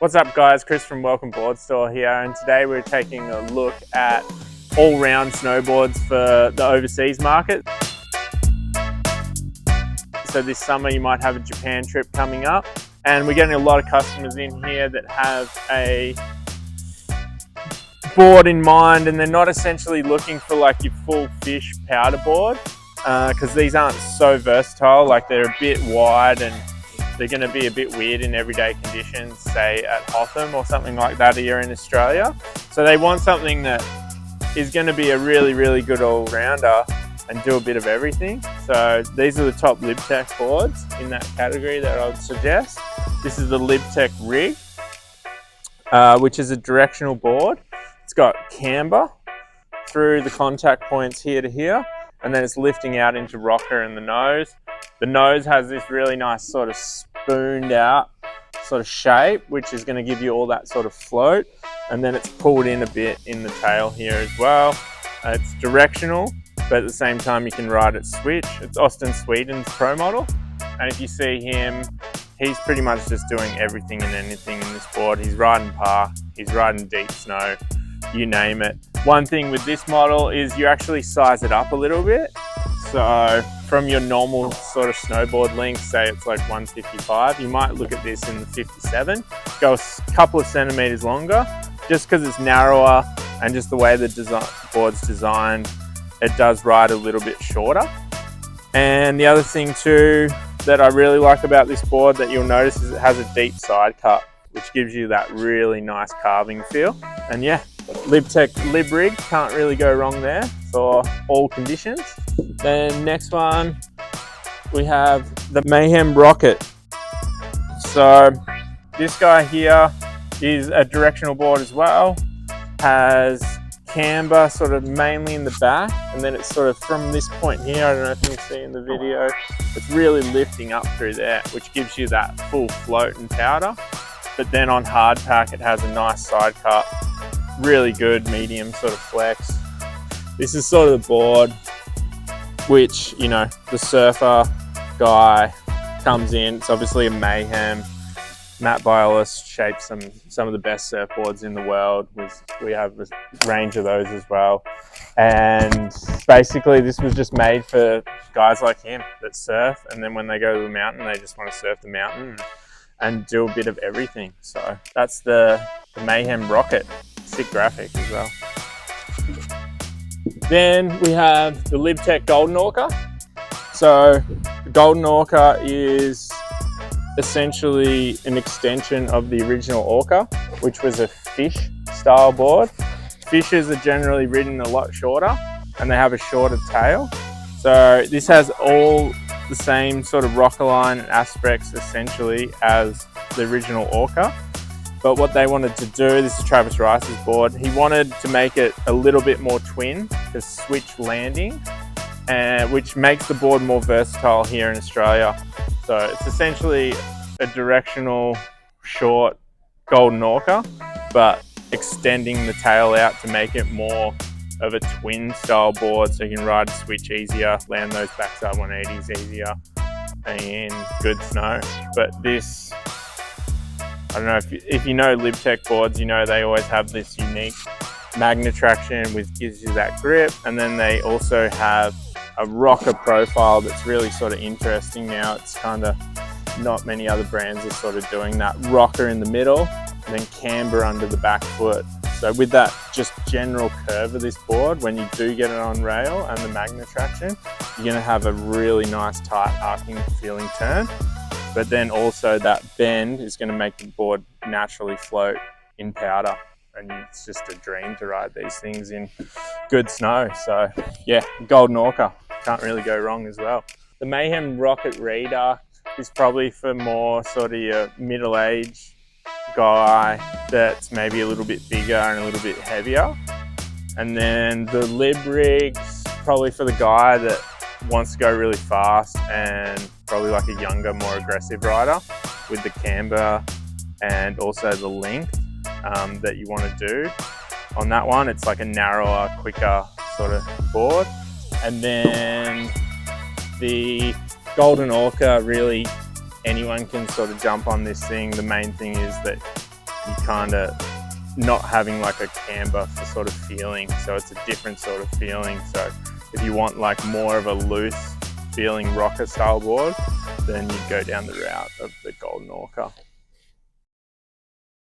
What's up guys, Chris from Welcome Board Store here, and today we're taking a look at all-round snowboards for the overseas market. So this summer you might have a Japan trip coming up, and we're getting a lot of customers in here that have a board in mind, and they're not essentially looking for like your full fish powder board, because these aren't so versatile. Like, they're a bit wide and they're going to be a bit weird in everyday conditions, say at Hotham or something like that here in Australia. So they want something that is going to be a really good all-rounder and do a bit of everything. So these are the top Lib Tech boards in that category that I would suggest. This is the Lib Tech rig, which is a directional board. It's got camber through the contact points here to here, and then it's lifting out into rocker in the nose. The nose has this really nice sort of spooned out sort of shape, which is going to give you all that sort of float, and then it's pulled in a bit in the tail here as well. It's directional, but at the same time you can ride it switch. It's Austin Sweden's pro model, and if you see him, he's pretty much just doing everything and anything in this board. He's riding park, he's riding deep snow, you name it. One thing with this model is you actually size it up a little bit. So from your normal sort of snowboard length, say it's like 155, you might look at this in the 57, go a couple of centimeters longer, just because it's narrower and just the way the board's designed, it does ride a little bit shorter. And the other thing too that I really like about this board that you'll notice is it has a deep side cut, which gives you that really nice carving feel. And yeah, Lib Tech Lib rig, can't really go wrong there for all conditions. Then next one, we have the Mayhem Rocket. So this guy here is a directional board as well, has camber sort of mainly in the back, and then it's sort of from this point here, I don't know if you can see in the video, it's really lifting up through there, which gives you that full float and powder. But then on hard pack, it has a nice side cut, really good medium sort of flex. This is sort of the board which, you know, the surfer guy comes in. It's obviously a Mayhem. Matt Biolis shaped some of the best surfboards in the world. We have a range of those as well. And basically this was just made for guys like him that surf, and then when they go to the mountain, they just want to surf the mountain and do a bit of everything. So that's the Mayhem Rocket. Sick graphic as well. Then we have the Lib Tech Golden Orca. So the Golden Orca is essentially an extension of the original Orca, which was a fish style board. Fishes are generally ridden a lot shorter and they have a shorter tail. So this has all the same sort of rocker line and aspects essentially as the original Orca. But what they wanted to do, this is Travis Rice's board, he wanted to make it a little bit more twin to switch landing, which makes the board more versatile here in Australia. So it's essentially a directional short Golden Orca, but extending the tail out to make it more of a twin style board, so you can ride switch easier, land those backside 180s easier in good snow. But this, I don't know if you know Lib Tech boards, you know they always have this unique magnet traction which gives you that grip, and then they also have a rocker profile that's really sort of interesting now. It's kind of not many other brands are sort of doing that rocker in the middle and then camber under the back foot. So with that just general curve of this board, when you do get it on rail and the magnet traction, you're going to have a really nice tight arcing feeling turn. But then also that bend is going to make the board naturally float in powder, and it's just a dream to ride these things in good snow. So yeah, Golden Orca, can't really go wrong as well. The Mayhem Rocket Reduct is probably for more sort of your middle-aged guy that's maybe a little bit bigger and a little bit heavier. And then the Lib rig's probably for the guy that wants to go really fast and probably like a younger, more aggressive rider with the camber and also the length that you want to do. On that one, it's like a narrower, quicker sort of board. And then the Golden Orca, really anyone can sort of jump on this thing. The main thing is that you kind of not having like a camber for sort of feeling, so it's a different sort of feeling. So if you want like more of a loose feeling rocker style board, then you'd go down the route of the Golden Orca.